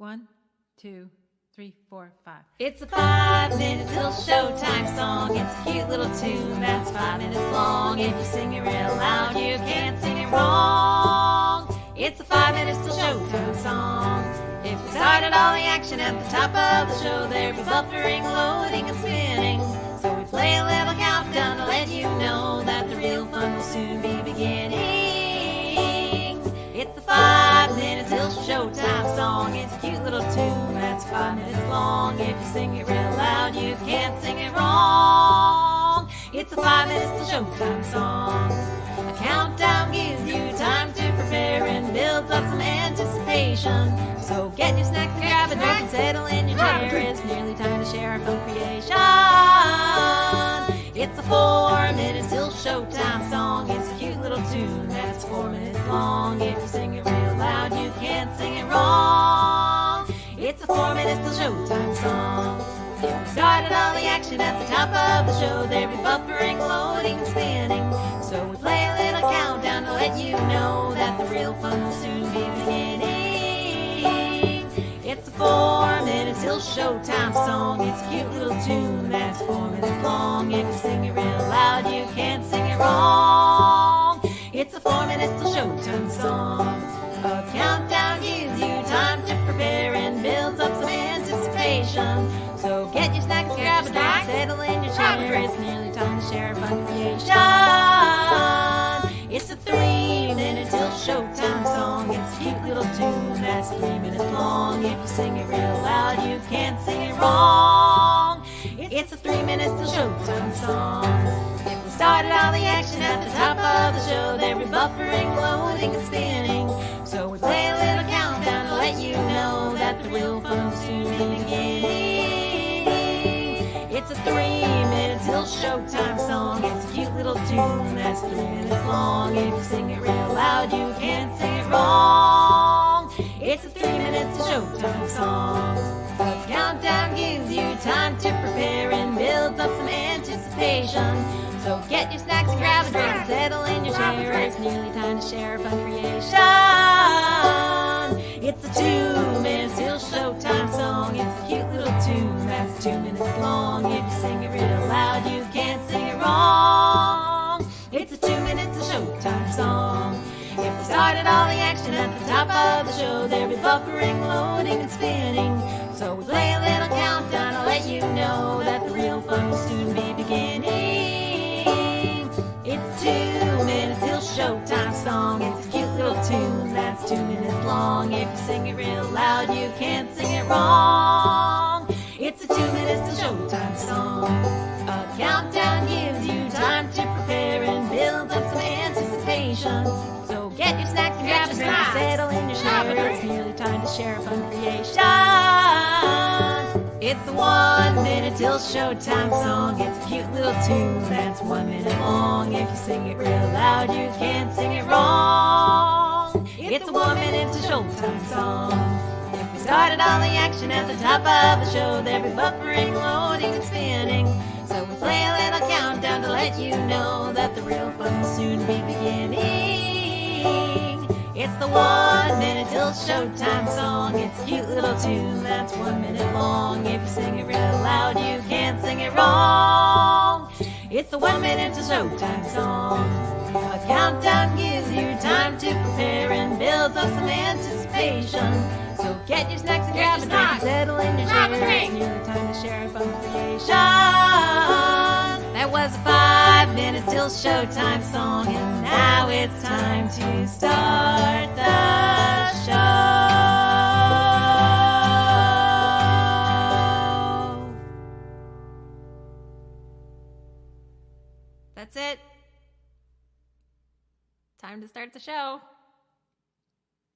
1, 2, 3, 4, 5. It's a 5-minute till showtime song. It's a cute little tune that's 5 minutes long. If you sing it real loud, you can't sing it wrong. It's a 5 minutes till showtime song. If we started all the action at the top of the show, there'd be buffering, loading, and spinning. So we play a little countdown to let you know that the real fun will soon be beginning. It's the 5-minute till showtime song. It's a cute little tune that's 5 minutes long. If you sing it real loud, you can't sing it wrong. It's a 5 minutes till showtime song. A countdown gives you time to prepare and builds up some anticipation. So get your snacks and grab a drink and settle in your chair. It's nearly time to share our fun creation. It's a 4 minutes till showtime song. It's a cute little tune that's 4 minutes long. If you sing it real loud, you can't sing it wrong. It's a 4 minutes till showtime song. If we started all the action at the top of the show, there'd be buffering, loading, and spinning. So we play a little countdown to let you know that the real fun will soon be beginning. It's a 4 minutes till showtime song. It's a cute little tune that's 4 minutes long. If you sing it real loud, you can't sing it wrong. It's a 4 minutes till showtime song. A countdown gives you time to prepare and builds up some anticipation. So get your snacks, grab a drink, settle in your chair. It's nearly time to share a fun creation. It's a 3-minute till showtime song. It's a cute little tune that's 3 minutes long. If you sing it real loud, you can't sing it wrong. It's a 3 minutes till showtime song. If we started all the action at the top of the show, there'd be buffering, loading, and spinning. So we play a little countdown to let you know that the real fun will soon be beginning. It's a 3-minute till showtime song. It's a cute little tune that's 3 minutes long. If you sing it real loud, you can't sing it wrong. It's a 3 minutes till showtime song. A countdown gives you time to prepare and builds up some anticipation. So get your snacks and grab a drink and settle in your chair. It's nearly time to share a fun creation. It's a 2 minutes till showtime song. It's a cute little tune that's 2 minutes long. If you sing it real loud, you can't sing it wrong. It's a 2 minutes till showtime song. If we started all the action at the top of the show, there'd be buffering, loading, and spinning. So we play a little countdown to let you know that the real fun will soon be beginning. It's 2 minutes till showtime song. It's a cute little tune that's 2 minutes long. If you sing it real loud, you can't sing it wrong. It's a 2 minutes till showtime song. A countdown gives you time to prepare and builds up some anticipation. So get your snacks and grab a drink and settle in your chair. It's nearly time to share a fun creation. It's the 1 minute till showtime song. It's a cute little tune that's 1 minute long. If you sing it real loud, you can't sing it wrong. It's a 1 minute till showtime song. If we started all the action at the top of the show, there'd be buffering, loading, and spinning. So we play a little countdown to let you know that the real fun will soon be beginning. It's the 1 minute till showtime song. It's a cute little tune that's 1 minute long. If you sing it real loud, you can't sing it wrong. It's the 1 minute till showtime song. A countdown gives you time to prepare and builds up some anticipation. So get your snacks and grab a drink and settle in your chair. It's nearly time to share a fun creation. That was a 5 minutes till showtime song, and now it's time to start the show. That's it. Time to start the show.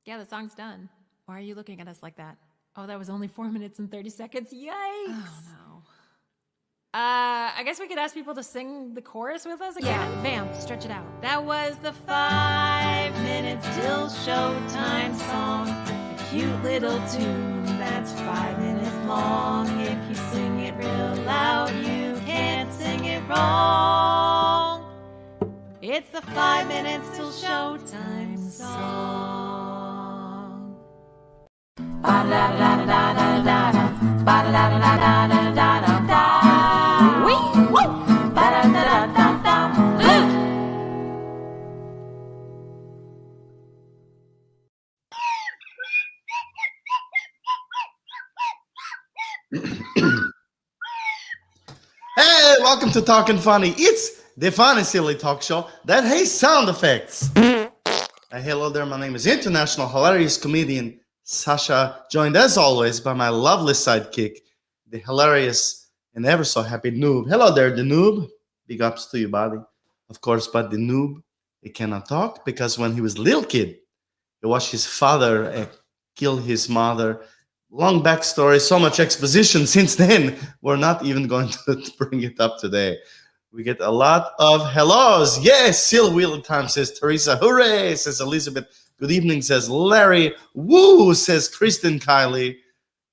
Yeah, the song's done. Why are you looking at us like that? Oh, that was only 4 minutes and 30 seconds. Yikes. Oh, no. I guess we could ask people to sing the chorus with us again. Yeah, vamp, stretch it out. That was the 5 minutes till showtime song. A cute little tune that's 5 minutes long. If you sing it real loud, you can't sing it wrong. It's the 5 minutes till showtime song. Hey, welcome to Talkin' Funny. It's the funny, silly talk show that hates sound effects. Hello there, my name is international hilarious comedian Sasha, joined as always by my lovely sidekick, the hilarious and ever so happy Noob. Hello there, the Noob. Big ups to you, buddy. Of course, but the Noob, he cannot talk because when he was a little kid, he watched his father kill his mother. Long backstory, so much exposition. Since then, we're not even going to bring it up today. We get a lot of hellos. Yes, still wheel time, says Teresa. Hooray, says Elizabeth. Good evening, says Larry. Woo, says Kristen Kylie.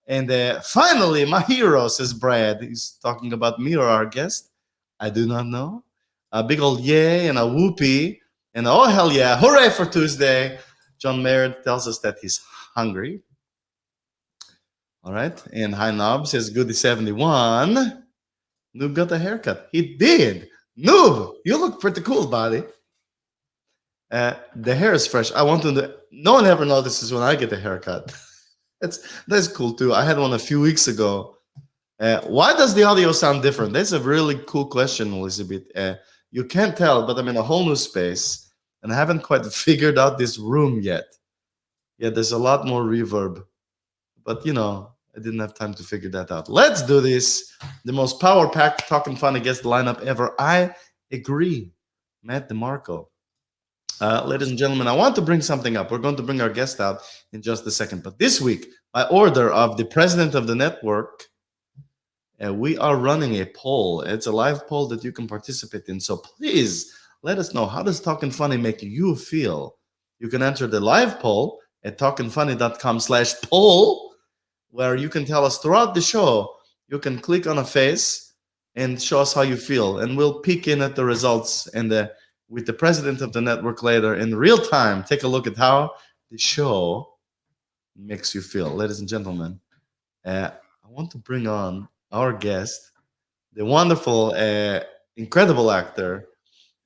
And finally, my hero, says Brad. He's talking about me or our guest. I do not know. A big old yay and a whoopee. And oh, hell yeah. Hooray for Tuesday. John Merritt tells us that he's hungry. All right. And High Knob says Goody 71. Noob got a haircut. He did. Noob, you look pretty cool, buddy. The hair is fresh. I want to. No one ever notices when I get a haircut. That's cool too. I had one a few weeks ago. Why does the audio sound different? That's a really cool question, Elizabeth. You can't tell, but I'm in a whole new space, and I haven't quite figured out this room yet. Yeah, there's a lot more reverb, but I didn't have time to figure that out. Let's do this. The most power-packed, talking funny guest lineup ever. I agree. Matt DeMarco. Ladies and gentlemen, I want to bring something up. We're going to bring our guest out in just a second. But this week, by order of the president of the network, we are running a poll. It's a live poll that you can participate in. So please let us know, how does Talkin' Funny make you feel? You can enter the live poll at talkinfunny.com/poll, where you can tell us throughout the show. You can click on a face and show us how you feel, and we'll peek in at the results and with the president of the network later in real time. Take a look at how the show makes you feel. Ladies and gentlemen, I want to bring on our guest, the wonderful, incredible actor,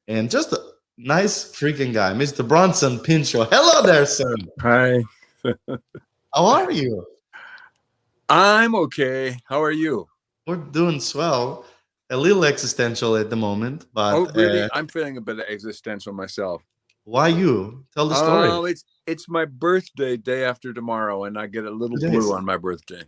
and just a nice freaking guy, Mr. Bronson Pinchot. Hello there, sir. Hi. How are you? I'm okay. How are you? We're doing swell. A little existential at the moment, but Oh, really? I'm feeling a bit existential myself. Why you? Tell the story. Oh, it's my birthday, day after tomorrow, and I get a little blue on my birthday.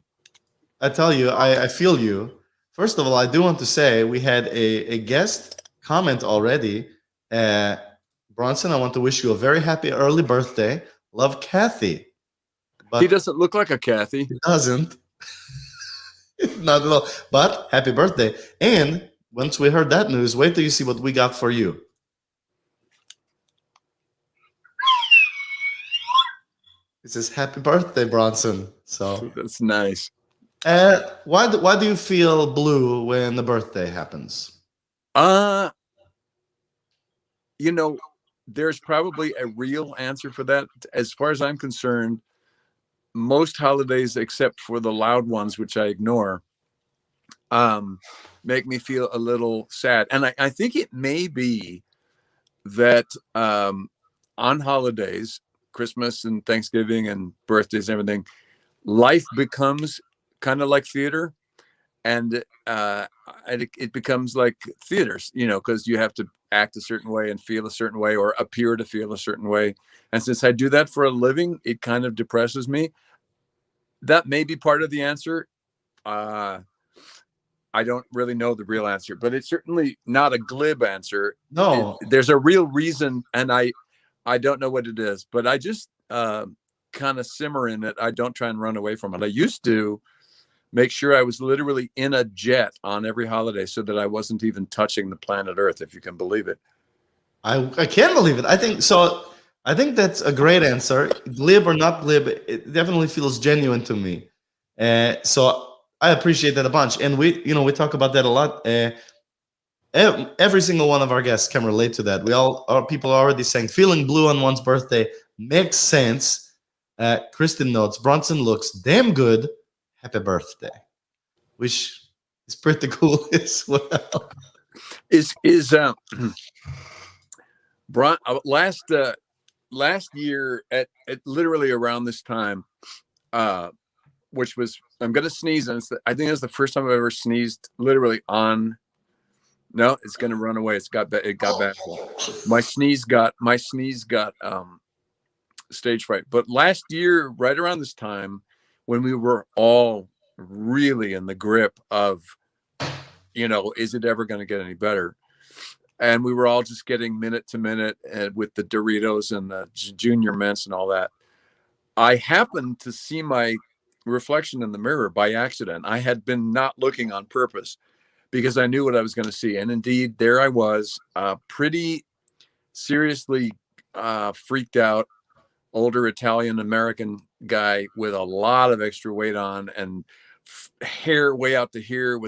I tell you, I feel you. First of all, I do want to say we had a guest comment already. Bronson, I want to wish you a very happy early birthday. Love, Kathy. But he doesn't look like a Kathy. He doesn't. Not at all. But happy birthday. And once we heard that news, wait till you see what we got for you. It says happy birthday, Bronson. So that's nice. Why do you feel blue when the birthday happens? There's probably a real answer for that. As far as I'm concerned, most holidays, except for the loud ones, which I ignore, make me feel a little sad. And I think it may be that on holidays, Christmas and Thanksgiving and birthdays and everything, life becomes kind of like theater. And it becomes like theaters, because you have to act a certain way and feel a certain way or appear to feel a certain way. And since I do that for a living, it kind of depresses me. That may be part of the answer. I don't really know the real answer, but it's certainly not a glib answer. No, there's a real reason, and I don't know what it is, but I just kind of simmer in it. I don't try and run away from it. I used to make sure I was literally in a jet on every holiday so that I wasn't even touching the planet Earth, if you can believe it. I can't believe it. I think that's a great answer. Glib or not glib, it definitely feels genuine to me. So I appreciate that a bunch. And we talk about that a lot. Every single one of our guests can relate to that. People are already saying feeling blue on one's birthday makes sense. Kristen notes, Bronson looks damn good. Happy birthday. Which is pretty cool as well. Is last year at literally around this time, which was, I'm gonna sneeze, and I think it's the first time I've ever sneezed literally on. No, it's gonna run away. It got bad. My sneeze got stage fright. But last year, right around this time, when we were all really in the grip of, is it ever going to get any better? And we were all just getting minute to minute with the Doritos and the junior mints and all that. I happened to see my reflection in the mirror by accident. I had been not looking on purpose because I knew what I was going to see. And indeed, there I was, pretty seriously freaked out, older Italian American guy with a lot of extra weight on and hair way out to here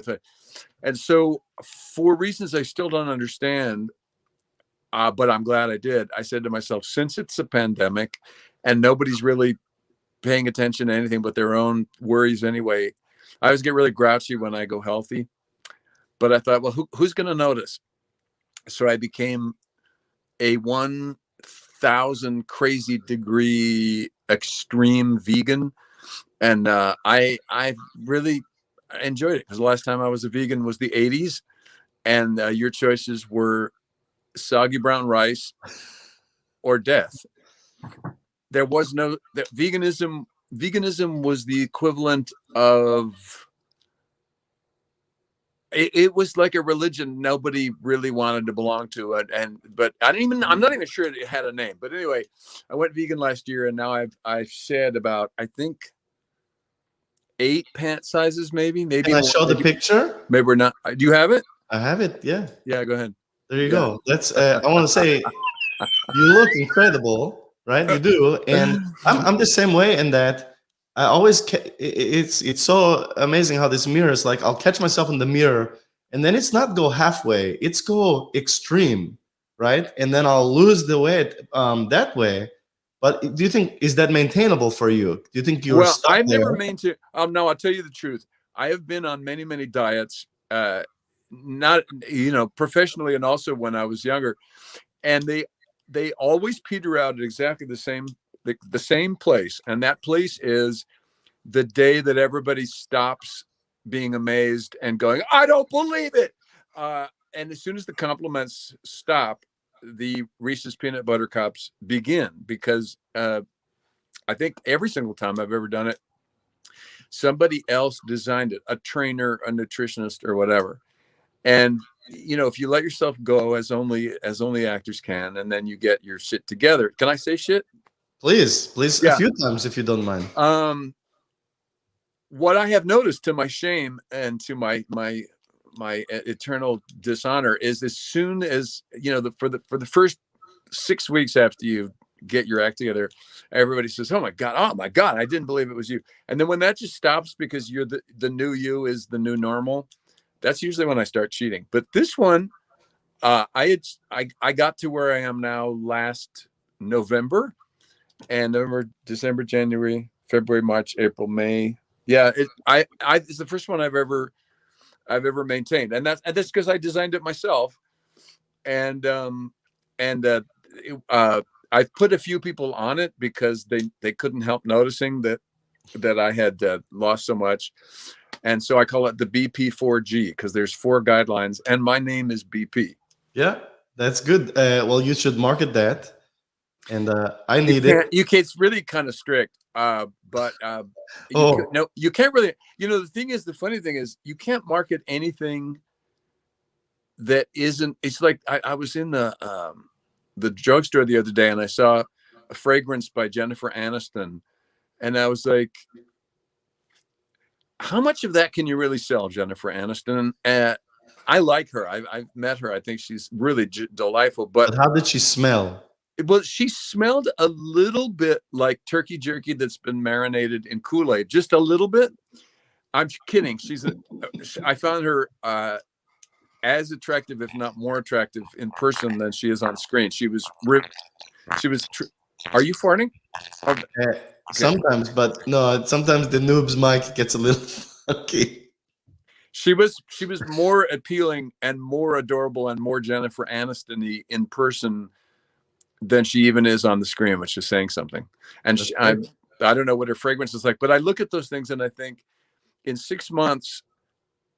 and so for reasons I still don't understand, but I'm glad I did. I said to myself, since it's a pandemic and nobody's really paying attention to anything but their own worries anyway, I always get really grouchy when I go healthy. But I thought, well, who's going to notice? So I became a 1,000 crazy degree extreme vegan. And I really enjoyed it because the last time I was a vegan was the 80s. And your choices were soggy brown rice or death. There was no veganism. Veganism was the equivalent of, it was like a religion nobody really wanted to belong to it. But I'm not even sure it had a name. But anyway, I went vegan last year, and now I've shed about, I think, 8 pant sizes, maybe. Can I show the picture? Maybe we're not. Do you have it? I have it. Yeah. Yeah. Go ahead. There you go. That's. I want to say, you look incredible, right? You do, and I'm the same way in that. I always. It's so amazing how this mirror is like. I'll catch myself in the mirror, and then it's not go halfway. It's go extreme, right? And then I'll lose the weight that way. But do you think, is that maintainable for you? Do you think you're well? Stuck I've there? never maintained. No, I'll tell you the truth. I have been on many, many diets, not professionally, and also when I was younger, and they always peter out at exactly the same place, and that place is the day that everybody stops being amazed and going, "I don't believe it," and as soon as the compliments stop, the Reese's peanut butter cups begin, because I think every single time I've ever done it, somebody else designed it, a trainer, a nutritionist, or whatever. And if you let yourself go, as only actors can, and then you get your shit together. Can I say shit? Please, Yeah. A few times if you don't mind. What I have noticed, to my shame and to my eternal dishonor, is as soon as for the first 6 weeks after you get your act together, everybody says, oh my god, I didn't believe it was you. And then when that just stops, because you're the new you is the new normal, that's usually when I start cheating. But this one, I got to where I am now last November, and November, December, January, February, March, April, May. Yeah, it's the first one I've ever maintained, and that's because I designed it myself, and I've put a few people on it because they couldn't help noticing that I had lost so much, and so I call it the BP4G, because there's 4 guidelines, and my name is BP. Yeah, that's good. Well, you should market that, and I need it. It's really kind of strict, but you can't really. The funny thing is, you can't market anything that isn't. It's like I was in the drugstore the other day, and I saw a fragrance by Jennifer Aniston, and I was like, how much of that can you really sell, Jennifer Aniston? I like her. I've met her. I think she's really delightful. But how did she smell? Well, she smelled a little bit like turkey jerky that's been marinated in Kool-Aid, just a little bit. I'm kidding. I found her as attractive, if not more attractive, in person than she is on screen. She was ripped. Are you farting? Oh, Sometimes, but no, sometimes the noob's mic gets a little funky. she was more appealing and more adorable and more Jennifer Aniston-y in person than she even is on the screen, which is saying something. And I don't know what her fragrance is like, but I look at those things and I think in 6 months,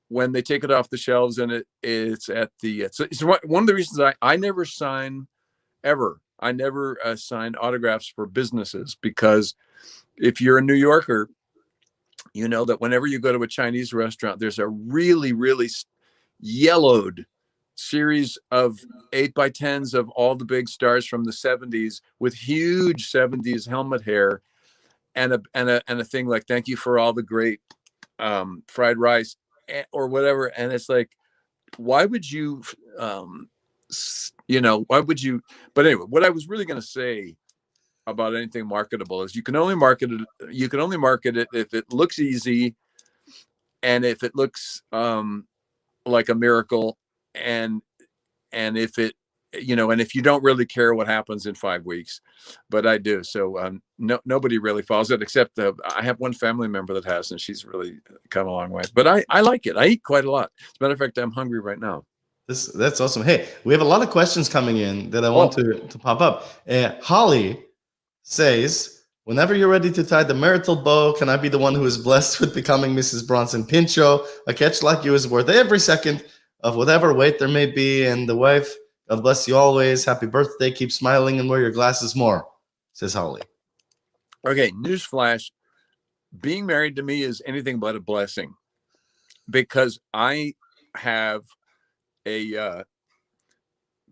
when they take it off the shelves and it's at the, it's one of the reasons I never sign ever. I never sign autographs for businesses, because if you're a New Yorker, you know that whenever you go to a Chinese restaurant, there's a really, really yellowed series of 8x10s of all the big stars from the 70s with huge 70s helmet hair and a thing like, thank you for all the great fried rice or whatever. And it's like, why would you, why would you? But anyway, what I was really going to say about anything marketable is you can only market it if it looks easy and if it looks like a miracle, and if it, and if you don't really care what happens in 5 weeks. But I do. So nobody really follows it, except I have one family member that has, and she's really come a long way. But I like it. I eat quite a lot. As a matter of fact, I'm hungry right now. That's awesome. Hey, we have a lot of questions coming in that I want to pop up. Holly says, whenever you're ready to tie the marital bow, can I be the one who is blessed with becoming Mrs. Bronson Pinchot? A catch like you is worth every second of whatever weight there may be. And the wife, God bless you always. Happy birthday. Keep smiling and wear your glasses more, says Holly. Okay, newsflash. Being married to me is anything but a blessing, because I have a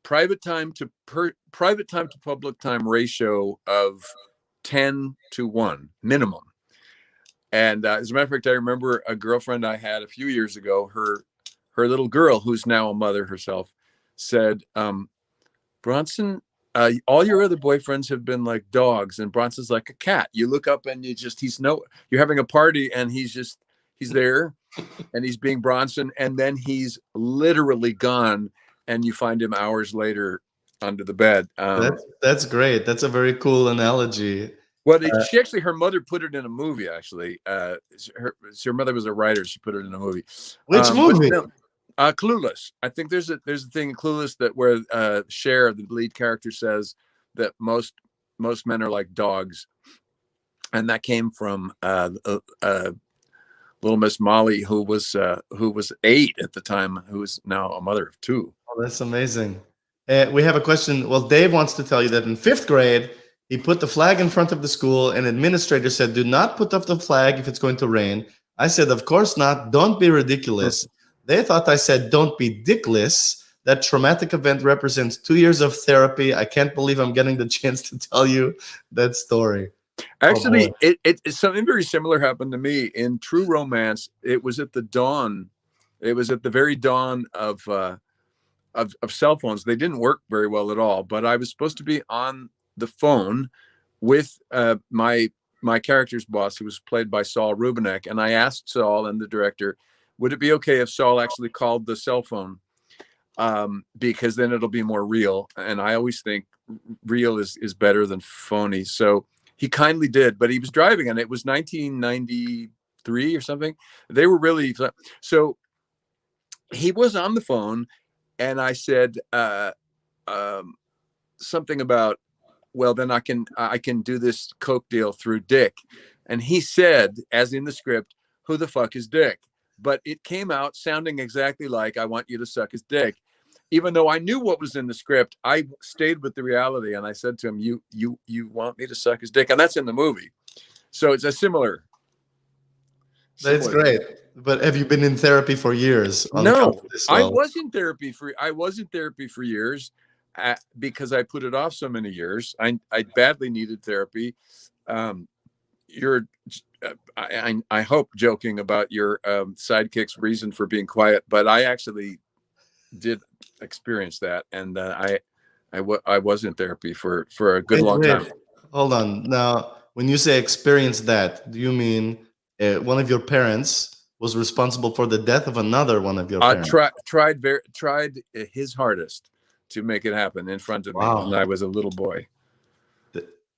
private time to public time ratio of 10-1 minimum. And as a matter of fact, I remember a girlfriend I had a few years ago, her little girl, who's now a mother herself, said, Bronson, all your other boyfriends have been like dogs, and Bronson's like a cat. You look up and you're having a party and he's there and he's being Bronson, and then he's literally gone and you find him hours later under the bed. That's great. That's a very cool analogy. Well, her mother put it in a movie, actually. Her mother was a writer. She put it in a movie. Which movie? Clueless. I think there's a thing in Clueless that where Cher, the lead character, says that most men are like dogs, and that came from little Miss Molly, who was 8 at the time, who is now a mother of 2. Oh, that's amazing. We have a question. Well, Dave wants to tell you that in 5th grade, he put the flag in front of the school, and administrator said, do not put up the flag if it's going to rain. I said, of course not. Don't be ridiculous. They thought I said, don't be dickless. That traumatic event represents 2 years of therapy. I can't believe I'm getting the chance to tell you that story. Actually, it's something very similar happened to me in True Romance. It was at the dawn. It was at the very dawn of cell phones. They didn't work very well at all, but I was supposed to be on the phone with my character's boss, who was played by Saul Rubinek. And I asked Saul and the director, would it be okay if Saul actually called the cell phone? Because then it'll be more real. And I always think real is better than phony. So he kindly did, but he was driving, and it was 1993 or something. They were really, so he was on the phone, and I said something about, well, then I can do this Coke deal through Dick. And he said, as in the script, who the fuck is Dick? But it came out sounding exactly like, I want you to suck his dick. Even though I knew what was in the script, I stayed with the reality, and I said to him, you want me to suck his dick? And that's in the movie. So it's a similar. That's great. But have you been in therapy for years? No, I was in therapy for years because I put it off so many years. I badly needed therapy. You're, I hope, joking about your sidekick's reason for being quiet, but I actually did experience that, and I was in therapy for a good long time. Hold on. Now, when you say experience that, do you mean one of your parents was responsible for the death of another one of your parents? Tried his hardest to make it happen in front of me when I was a little boy.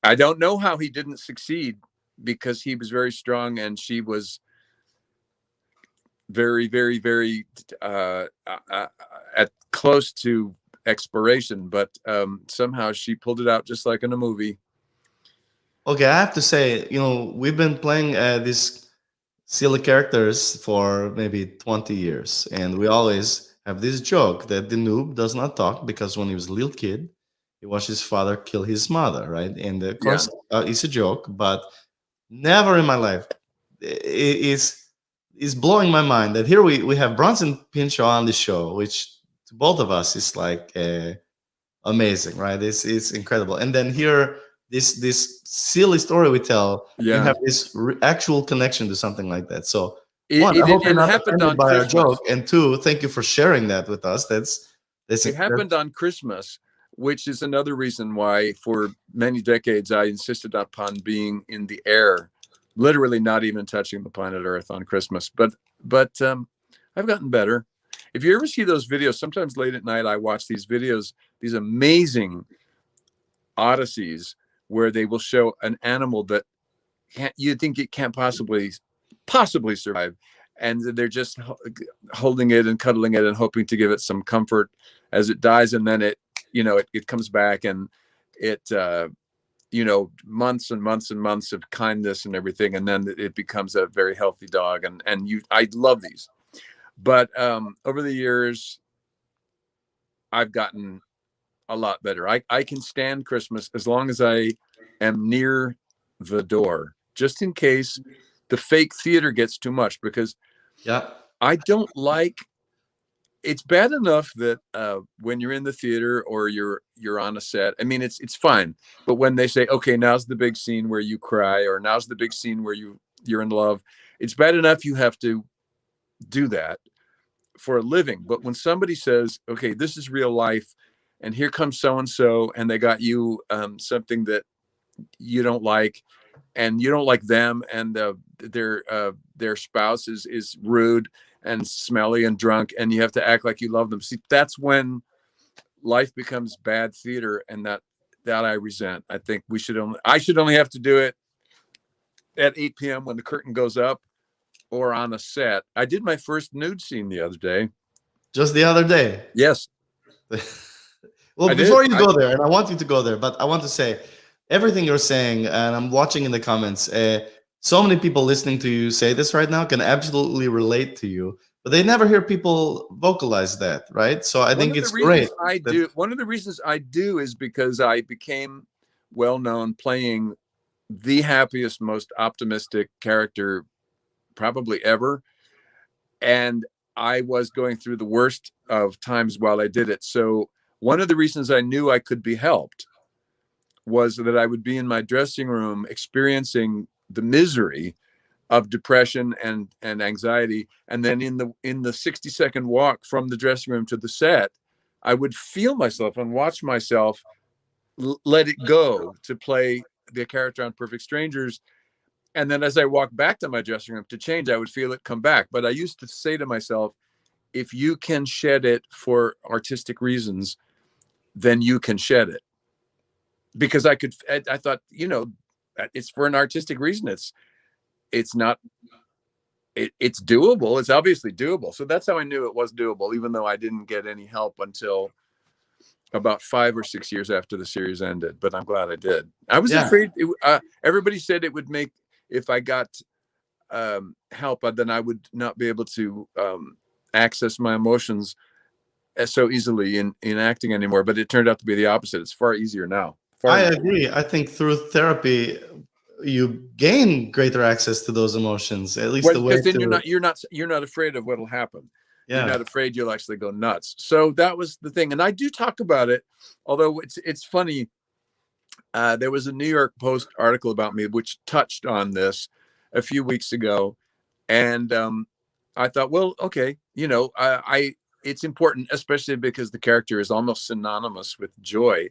I don't know how he didn't succeed, because he was very strong and she was very, very, very at close to expiration, but somehow she pulled it out just like in a movie. Okay, I have to say, we've been playing these silly characters for maybe 20 years, and we always have this joke that the noob does not talk because when he was a little kid, he watched his father kill his mother, right? And of Yeah. course, it's a joke, but never in my life is blowing my mind that here we have Bronson Pinchot on the show, which to both of us is like amazing, right? It's incredible. And then here, this silly story we tell, you Yeah. have this actual connection to something like that. So It, one, it, I hope you're it not happened offended on by our Christmas. joke, and two, thank you for sharing that with us. It happened on Christmas, which is another reason why for many decades I insisted upon being in the air, literally not even touching the planet Earth on Christmas. But I've gotten better. If you ever see those videos, sometimes late at night I watch these videos, these amazing odysseys where they will show an animal that you think it can't possibly survive, and they're just holding it and cuddling it and hoping to give it some comfort as it dies, and then it comes back, and it months and months and months of kindness and everything, and then it becomes a very healthy dog, and I love these. But over the years I've gotten a lot better. I can stand Christmas as long as I am near the door, just in case the fake theater gets too much, because Yeah. I don't like. It's bad enough that when you're in the theater or you're on a set, I mean, it's fine. But when they say, okay, now's the big scene where you cry, or now's the big scene where you're in love, it's bad enough you have to do that for a living. But when somebody says, okay, this is real life, and here comes so and so, and they got you something that you don't like, and you don't like them, and their spouse is rude and smelly and drunk, and you have to act like you love them. See, that's when life becomes bad theater, and that I resent. I think I should only have to do it at 8 p.m. when the curtain goes up, or on a set. I did my first nude scene the other day. Just the other day. Yes. Well, before you go there, and I want you to go there, but I want to say everything you're saying, and I'm watching in the comments. So many people listening to you say this right now can absolutely relate to you, but they never hear people vocalize that, right? So I think it's great. One of the reasons I do is because I became well known playing the happiest, most optimistic character probably ever, and I was going through the worst of times while I did it. So one of the reasons I knew I could be helped was that I would be in my dressing room experiencing the misery of depression and anxiety, and then in the 60-second walk from the dressing room to the set, I would feel myself and watch myself let it go to play the character on Perfect Strangers. And then as I walked back to my dressing room to change, I would feel it come back. But I used to say to myself, if you can shed it for artistic reasons, then you can shed it. Because I thought, it's for an artistic reason. It's doable. It's obviously doable. So that's how I knew it was doable, even though I didn't get any help until about 5 or 6 years after the series ended. But I'm glad I did. I was afraid. Everybody said it would make, if I got help, then I would not be able to access my emotions so easily in acting anymore. But it turned out to be the opposite. It's far easier now. I agree. I think through therapy, you gain greater access to those emotions. At least the way because then you're not afraid of what'll happen. Yeah. You're not afraid you'll actually go nuts. So that was the thing, and I do talk about it. Although it's funny. There was a New York Post article about me which touched on this a few weeks ago, and I thought, well, okay, it's important, especially because the character is almost synonymous with joy.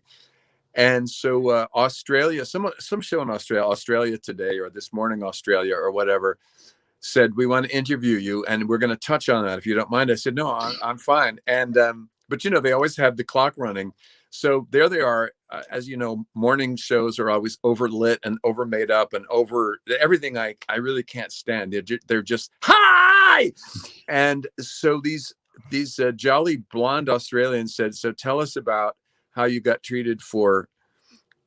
And so Australia, some show in Australia Today, or This Morning Australia, or whatever, said, we want to interview you, and we're going to touch on that if you don't mind. I said, no, I'm fine. And but they always have the clock running. So there they are. As you know, morning shows are always overlit and over made up and over everything. I really can't stand. They're just hi. And so these jolly blonde Australians said, so tell us about how you got treated for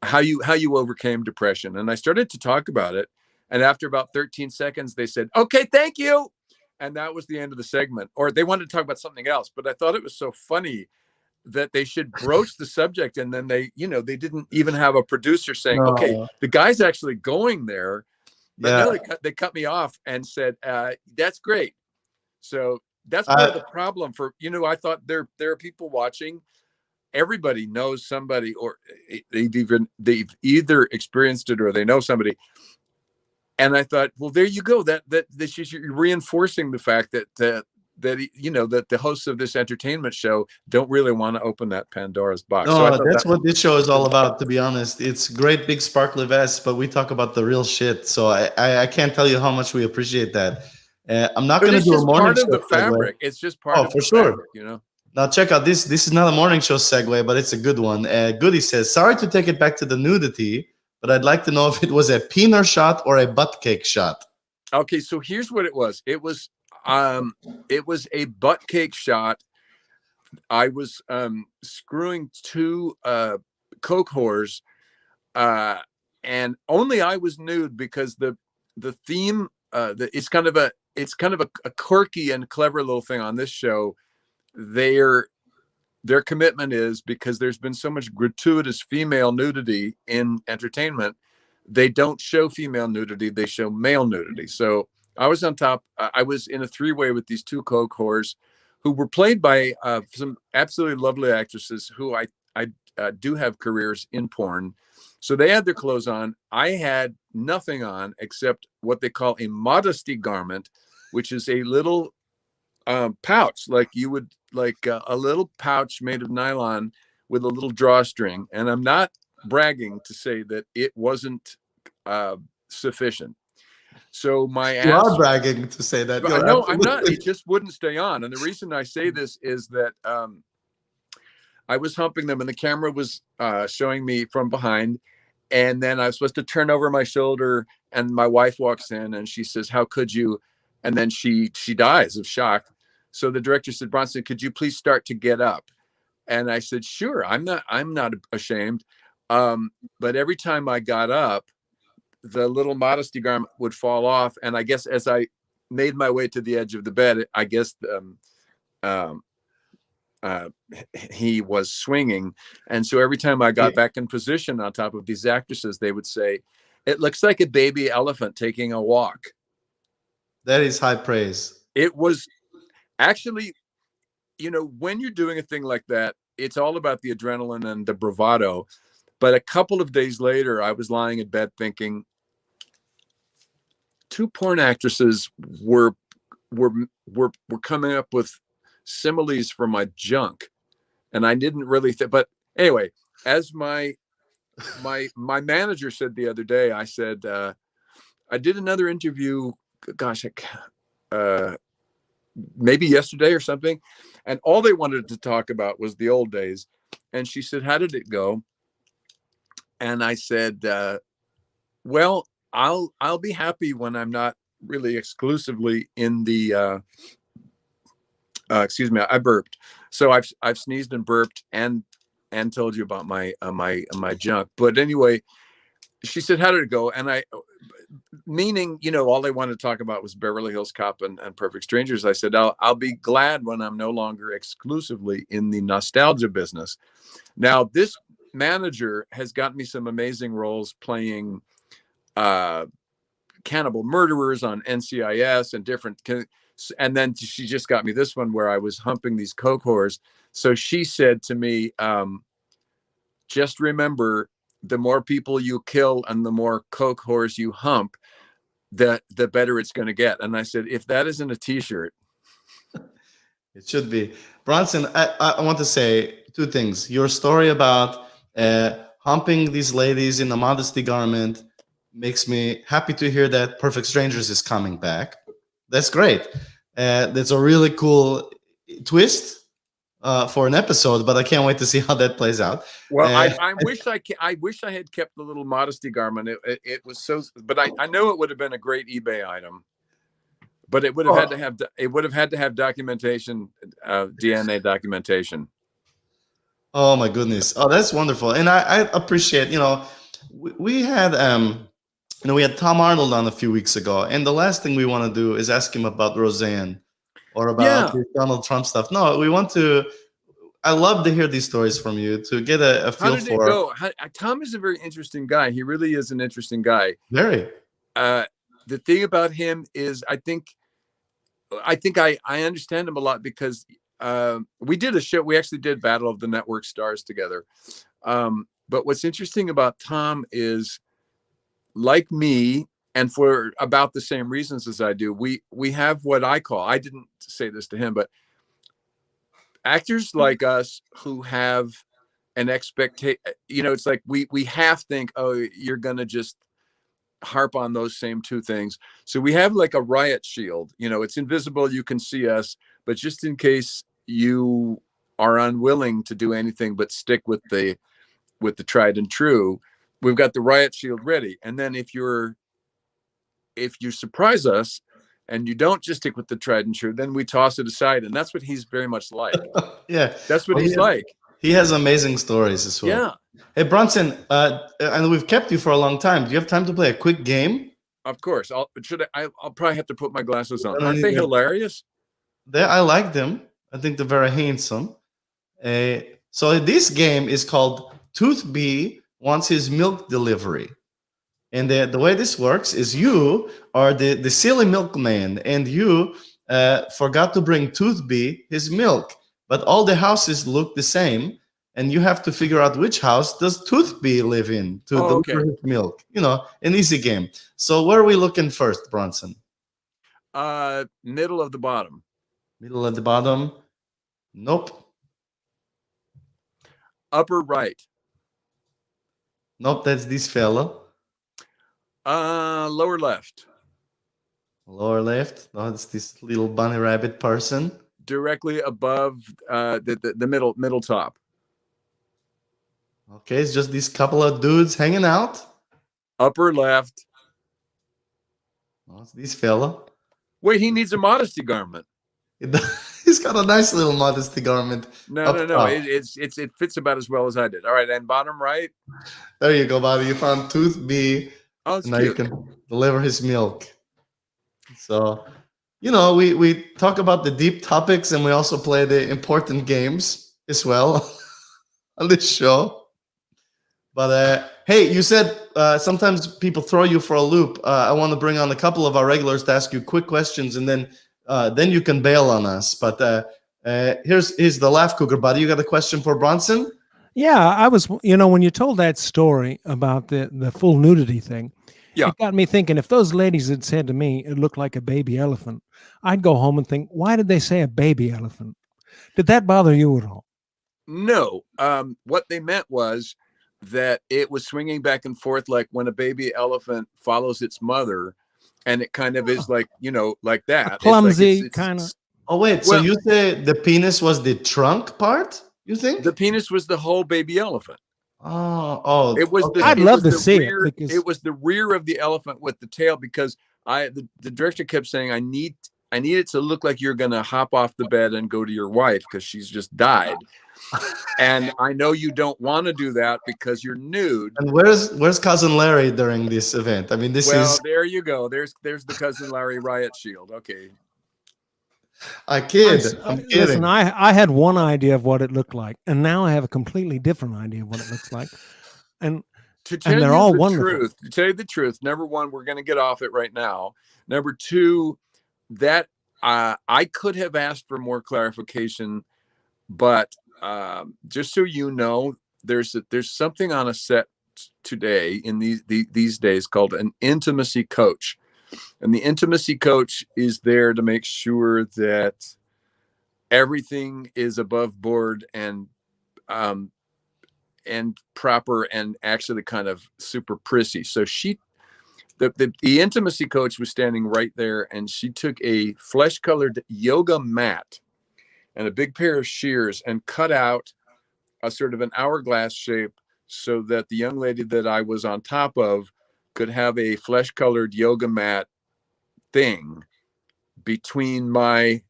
how you overcame depression. And I started to talk about it. And after about 13 seconds, they said, okay, thank you. And that was the end of the segment. Or they wanted to talk about something else. But I thought it was so funny that they should broach the subject. And then they didn't even have a producer saying, No. okay, the guy's actually going there. But Yeah. no, they cut me off and said, that's great. So that's part of the problem for, I thought there are people watching. Everybody knows somebody, or they've either experienced it or they know somebody. And I thought, well, there you go. That you're reinforcing the fact that the hosts of this entertainment show don't really want to open that Pandora's box. No, So that's what this show is all about, to be honest. It's great big sparkly vests, but we talk about the real shit. So I can't tell you how much we appreciate that. I'm not going to do a morning show. It's just part of the fabric. It's just part of for the sure. fabric, Now check out this. This is not a morning show segue, but it's a good one. Goody says, sorry to take it back to the nudity, but I'd like to know if it was a peener shot or a butt cake shot. Okay, so here's what it was. It was a butt cake shot. I was screwing two coke whores, and only I was nude because the theme it's kind of a quirky and clever little thing on this show. Their commitment is, because there's been so much gratuitous female nudity in entertainment, they don't show female nudity, they show male nudity. So I was on top. I was in a three-way with these two coke whores who were played by some absolutely lovely actresses who I do have careers in porn. So they had their clothes on. I had nothing on except what they call a modesty garment, which is a little pouch, like you would a little pouch made of nylon with a little drawstring. And I'm not bragging to say that it wasn't sufficient. So my ass. You are bragging to say that. No, I'm not. It just wouldn't stay on. And the reason I say this is that I was humping them, and the camera was showing me from behind. And then I was supposed to turn over my shoulder, and my wife walks in, and she says, "How could you?" And then she dies of shock. So the director said, "Bronson, could you please start to get up?" And I said, "Sure, I'm not ashamed." But every time I got up, the little modesty garment would fall off. And I guess as I made my way to the edge of the bed, I guess he was swinging. And so every time I got back in position on top of these actresses, they would say, "It looks like a baby elephant taking a walk." That is high praise. It was actually, when you're doing a thing like that, it's all about the adrenaline and the bravado. But a couple of days later, I was lying in bed thinking, two porn actresses were coming up with similes for my junk, and I didn't really think. But anyway, as my manager said the other day, I said, I did another interview. Gosh, maybe yesterday or something, and all they wanted to talk about was the old days. And she said, "How did it go?" And I said, "Well, I'll be happy when I'm not really exclusively in the." Excuse me, I burped. So I've sneezed and burped and told you about my junk. But anyway, she said, "How did it go?" And meaning, all they wanted to talk about was Beverly Hills Cop and Perfect Strangers. I said, I'll be glad when I'm no longer exclusively in the nostalgia business. Now, this manager has gotten me some amazing roles playing cannibal murderers on NCIS and different. And then she just got me this one where I was humping these coke whores. So she said to me, just remember, the more people you kill and the more coke whores you hump, the better it's going to get. And I said, if that isn't a t-shirt. It should be. Bronson, I want to say two things. Your story about humping these ladies in a modesty garment makes me happy to hear that Perfect Strangers is coming back. That's great. That's a really cool twist for an episode, but I can't wait to see how that plays out. Well, I wish I had kept the little modesty garment. It was so, but I know it would have been a great eBay item. But it would have had to have documentation, DNA documentation. Oh my goodness! Oh, that's wonderful, and I appreciate. We had we had Tom Arnold on a few weeks ago, and the last thing we want to do is ask him about Roseanne or about the Donald Trump stuff. No, we want to. I love to hear these stories from you to get a feel How did for. It go? Tom is a very interesting guy. He really is an interesting guy. Very. The thing about him is, I think I understand him a lot because we did a show. We actually did Battle of the Network Stars together. But what's interesting about Tom is, like me, and for about the same reasons as I do, we have what I call, I didn't say this to him, but actors like us who have an expectation, it's like we half think, oh, you're going to just harp on those same two things. So we have like a riot shield, it's invisible, you can see us, but just in case you are unwilling to do anything but stick with the tried and true, we've got the riot shield ready. And then if you surprise us and you don't just stick with the tried and true, then we toss it aside. And that's what he's very much like. Yeah, that's what he's like. He has amazing stories as well. Yeah. Hey, Bronson, and we've kept you for a long time. Do you have time to play a quick game? Of course. I'll probably have to put my glasses on. Aren't they hilarious? I like them. I think they're very handsome. So this game is called Tooth B Wants His Milk Delivery. And the way this works is you are the silly milkman, and you forgot to bring Tooth B his milk. But all the houses look the same, and you have to figure out which house does Tooth B live in to deliver his milk. An easy game. So where are we looking first, Bronson? Middle of the bottom. Middle of the bottom. Nope. Upper right. Nope, that's this fellow. Lower left. Lower left. No, it's this little bunny rabbit person. Directly above the middle top. Okay, it's just these couple of dudes hanging out. Upper left. Oh, it's this fella. Wait, he needs a modesty garment. He's got a nice little modesty garment. No. It fits about as well as I did. All right, and bottom right. There you go, Bobby. You found Tooth B. Oh, it's now cute. You can deliver his milk. So, we talk about the deep topics, and we also play the important games as well on this show. But hey, you said sometimes people throw you for a loop. I want to bring on a couple of our regulars to ask you quick questions, and then you can bail on us. But here's the laugh cooker, buddy. You got a question for Bronson? Yeah, I was, when you told that story about the full nudity thing, it got me thinking, if those ladies had said to me, it looked like a baby elephant, I'd go home and think, why did they say a baby elephant? Did that bother you at all? No. What they meant was that it was swinging back and forth like when a baby elephant follows its mother, and it kind of is like, like that. A clumsy kind of. Oh, wait. So you say the penis was the trunk part, you think? The penis was the whole bababy elephant. Oh. It was. Okay. I'd love to see rear, it. Because... It was the rear of the elephant with the tail, because the director kept saying, I need it to look like you're going to hop off the bed and go to your wife because she's just died. And I know you don't want to do that because you're nude. And where's cousin Larry during this event? I mean, there you go. There's the cousin Larry riot shield. Okay. I'm kidding. Listen, I had one idea of what it looked like, and now I have a completely different idea of what it looks like. And they're all wonderful. To tell you the truth, number one, we're going to get off it right now. Number two, that I could have asked for more clarification, but just so you know, there's something on a set today in these days called an intimacy coach, and the intimacy coach is there to make sure that everything is above board and proper and actually kind of super prissy. So the intimacy coach was standing right there, and she took a flesh-colored yoga mat and a big pair of shears and cut out a sort of an hourglass shape so that the young lady that I was on top of could have a flesh-colored yoga mat thing between my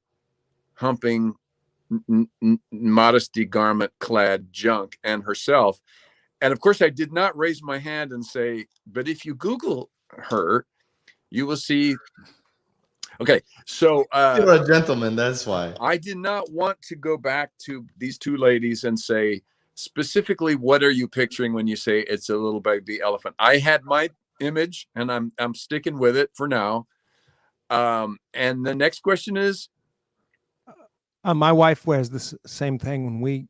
humping modesty garment clad junk and herself. And of course I did not raise my hand and say, but if you Google her, you will see. Okay, so you're a gentleman, that's why. I did not want to go back to these two ladies and say specifically, what are you picturing when you say it's a little baby elephant? I had my image and I'm sticking with it for now. And the next question is, my wife wears the same thing when we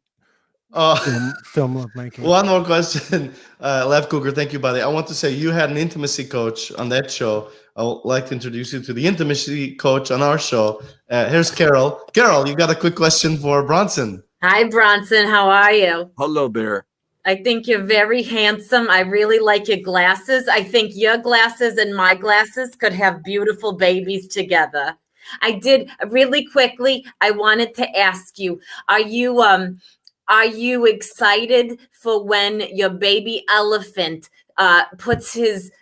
film lovemaking. One more question. Lev Cougar, thank you, buddy. I want to say you had an intimacy coach on that show. I would like to introduce you to the intimacy coach on our show. Here's Carol. Carol, you got a quick question for Bronson. Hi, Bronson. How are you? hello there. I think you're very handsome. I really like your glasses. I think your glasses and my glasses could have beautiful babies together. I did really quickly. I wanted to ask you, are you excited for when your baby elephant puts his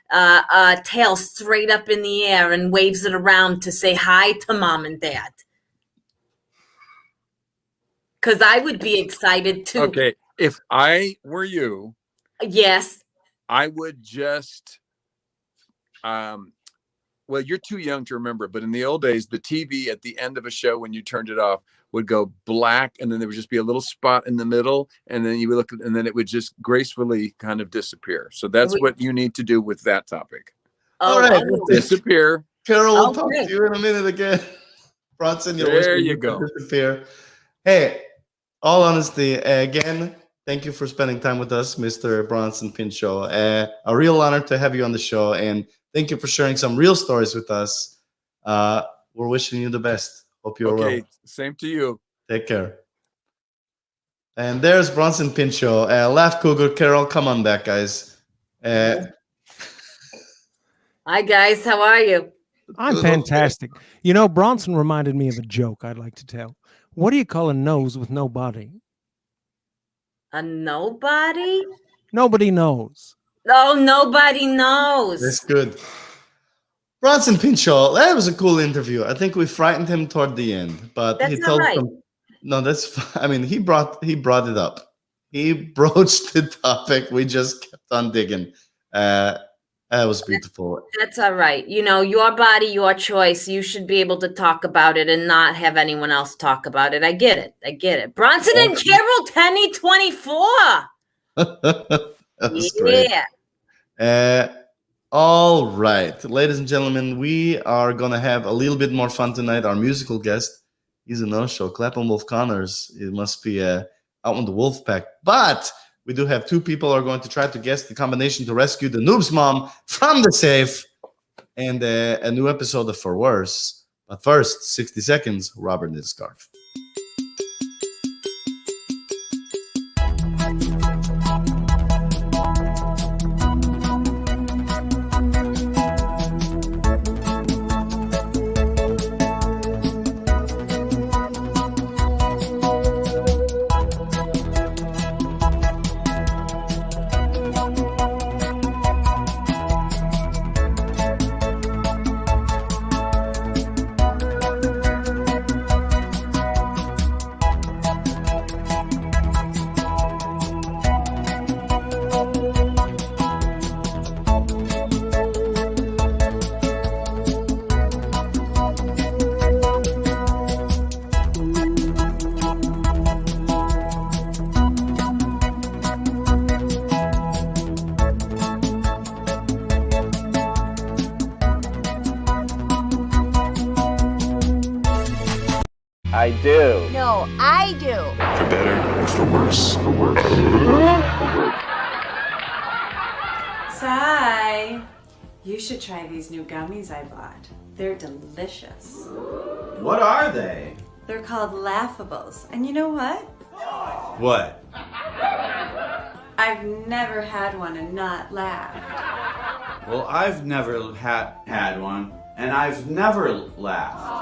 tail straight up in the air and waves it around to say hi to mom and dad? Because I would be excited too. Okay, if I were you, Yes. I would just, well, you're too young to remember, but in the old days, the TV at the end of a show, when you turned it off, would go black, and then there would just be a little spot in the middle, and then you would look, and then it would just gracefully kind of disappear. So that's what you need to do with that topic. All right. Disappear. Carol, we'll talk to you in a minute again. Bronson, there you go. Disappear. Hey, all honesty, again, thank you for spending time with us, Mr. Bronson Pinchot. A real honor to have you on the show, and thank you for sharing some real stories with us. We're wishing you the best. Hope you're well. Same to you. Take care. And there's Bronson Pinchot. Laugh Cougar. Carol, come on back, guys. Hi, guys. How are you? I'm fantastic. You know, Bronson reminded me of a joke I'd like to tell. What do you call a nose with no body? A nobody? Nobody knows. Oh, nobody knows. That's good. Bronson Pinchot, that was a cool interview. I think we frightened him toward the end, but That's he told not right. no, that's I mean, he brought it up. He broached the topic. We just kept on digging. That was beautiful. That's all right. You know, your body, your choice. You should be able to talk about it and not have anyone else talk about it. I get it. I get it. Bronson and Carol, Tenny 24. That's great. All right, ladies and gentlemen, we are going to have a little bit more fun tonight. Our musical guest, he's a no-show, Clappin Wolf Connors. It must be out on the wolf pack. But we do have two people who are going to try to guess the combination to rescue the Noob's mom from the safe and a new episode of For Worse. But first, 60 seconds, Robert needs a scarf. I do. No, I do. For better or for worse. Sai, you should try these new gummies I bought. They're delicious. What are they? They're called Laughables. And you know what? What? I've never had one and not laughed. Well, I've never had one, and I've never laughed.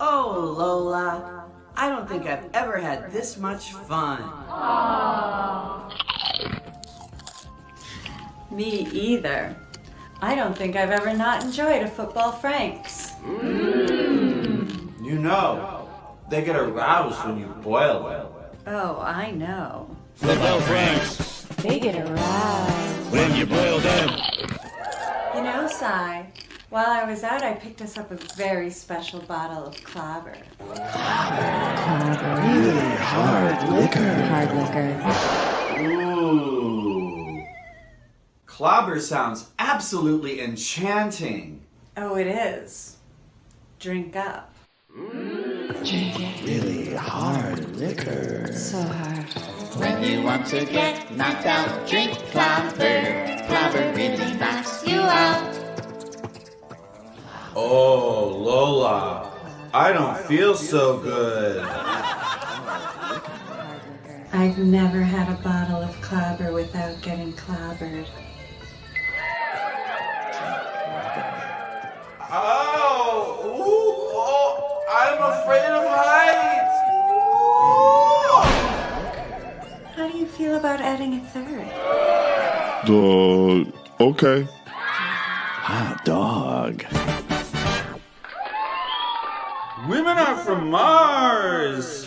Oh, Lola, I don't think I've ever had this much fun. Me either. I don't think I've ever not enjoyed a football Franks. You know, they get aroused when you boil them. Oh, I know. Football Franks, They get aroused. when you boil them. You know, Cy, while I was out, I picked us up a very special bottle of Clobber. Really hard liquor. Hard liquor. Ooh. Clobber sounds absolutely enchanting. Oh, it is. Drink up. Really hard liquor. So hard. When you want to get knocked out, drink Clobber. Clobber really knocks you out. Oh, Lola, I don't feel so good. I've never had a bottle of Clobber without getting clobbered. Oh, ooh, oh, I'm afraid of heights. How do you feel about adding a third? Okay. Hot dog. Women are from Mars.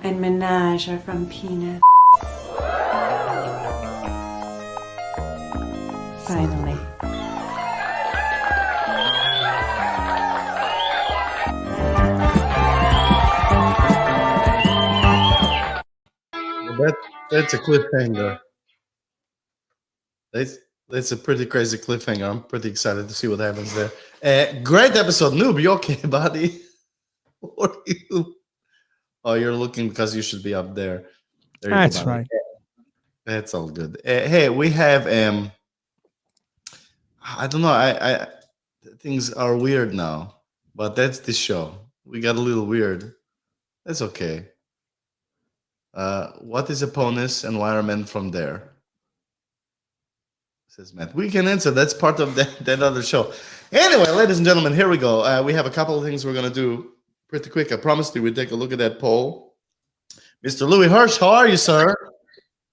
And Menage are from Peanut. Finally. That's a cliffhanger. That's a pretty crazy cliffhanger. I'm pretty excited to see what happens there. Great episode, Noob. You okay, buddy? What are you? Oh, you're looking because you should be up there. There you go, That's buddy. right. That's all good. Hey, we have I don't know. I things are weird now, but that's the show. We got a little weird. That's okay. What is opponent's environment from there? Says Matt. We can answer. That's part of that other show. Anyway, ladies and gentlemen, here we go. We have a couple of things we're gonna do pretty quick. I promised you we'd take a look at that poll. Mr. Louis Hirsch, how are you, sir?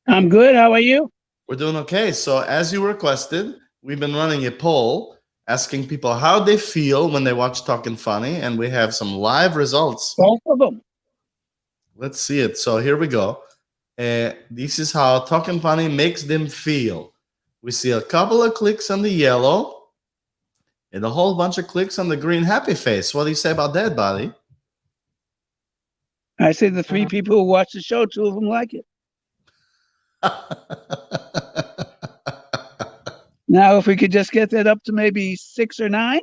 I'm good. How are you? We're doing okay. So, as you requested, we've been running a poll asking people how they feel when they watch Talkin' Funny, and we have some live results. Both of them. Let's see it. So here we go. This is how Talkin' Funny makes them feel. We see a couple of clicks on the yellow and a whole bunch of clicks on the green happy face. What do you say about that, buddy? I say the three people who watch the show, two of them like it. Now, if we could just get that up to maybe 6 or 9?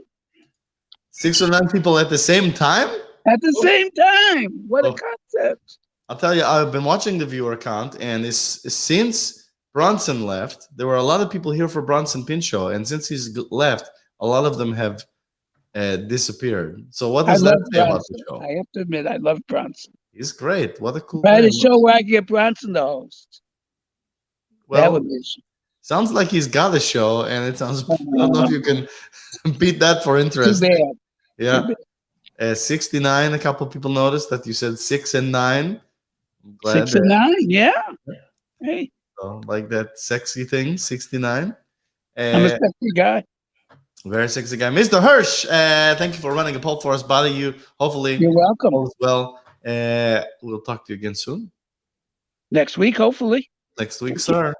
6 or 9 people at the same time? At the same time. What a concept. I'll tell you, I've been watching the viewer count, and since Bronson left, there were a lot of people here for Bronson Pinchot, and since he's left, a lot of them have disappeared. So what does that say about the show? I have to admit, I love Bronson. He's great. What a cool If I had guy. a show where I could get Bronson to host. That Well, would be a show. sounds like he's got a show, and it sounds. I don't know if you can beat that for Too interest. bad. Yeah. 69. A couple people noticed that you said 6 and 9. I'm glad 6 and 9, yeah. Hey, so, like that sexy thing. 69. I'm a sexy guy. Very sexy guy, Mr. Hirsch. Thank you for running a poll for us, buddy. You hopefully You're welcome. all is well. We'll talk to you again soon. Next week, hopefully. Next week, sir.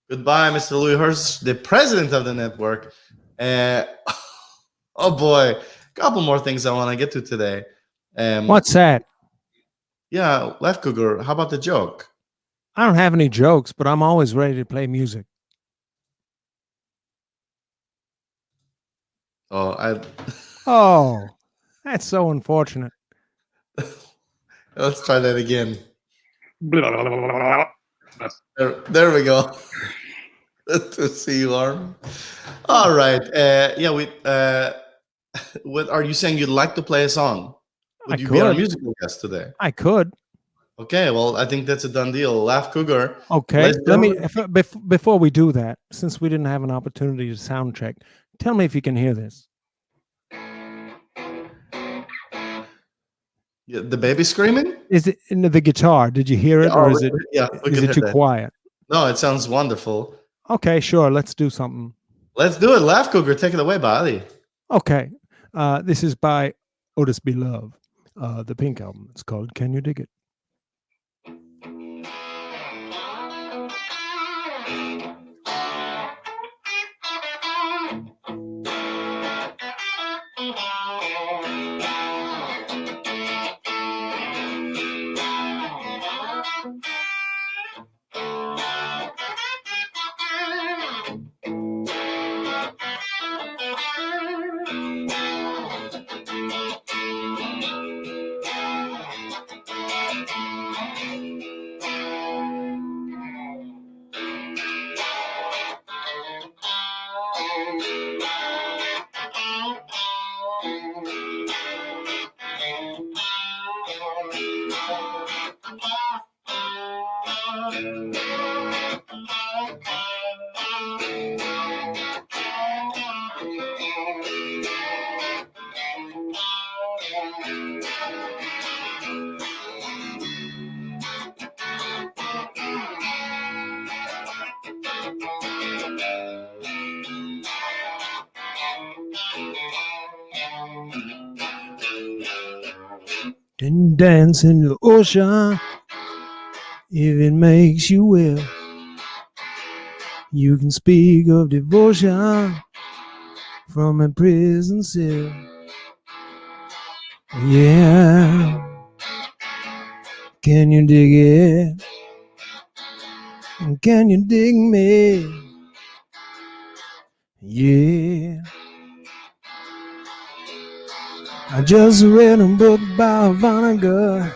Goodbye, Mr. Louis Hirsch, the president of the network. Oh boy, couple more things I want to get to today. What's that? Yeah, Left Cougar, how about the joke? I don't have any jokes, but I'm always ready to play music. Oh, that's so unfortunate. Let's try that again. There we go. To see you, Arm. All right. Yeah, what are you saying? You'd like to play a song? Would you be our musical guest today? I could. Okay, well, I think that's a done deal. Laugh Cougar. Okay, let me before we do that, since we didn't have an opportunity to sound check, tell me if you can hear this. Yeah, the baby screaming? Is it in the guitar? Did you hear it, or is it? Yeah, is it too quiet? No, it sounds wonderful. Okay, sure. Let's do something. Let's do it. Laugh Cougar, take it away, buddy. Okay, this is by Otis B. Love, the Pink album. It's called "Can You Dig It." Then dance in the ocean if it makes you well. You can speak of devotion from a prison cell. Yeah. Can you dig it? Can you dig me? Yeah. I just read a book by Vonnegut.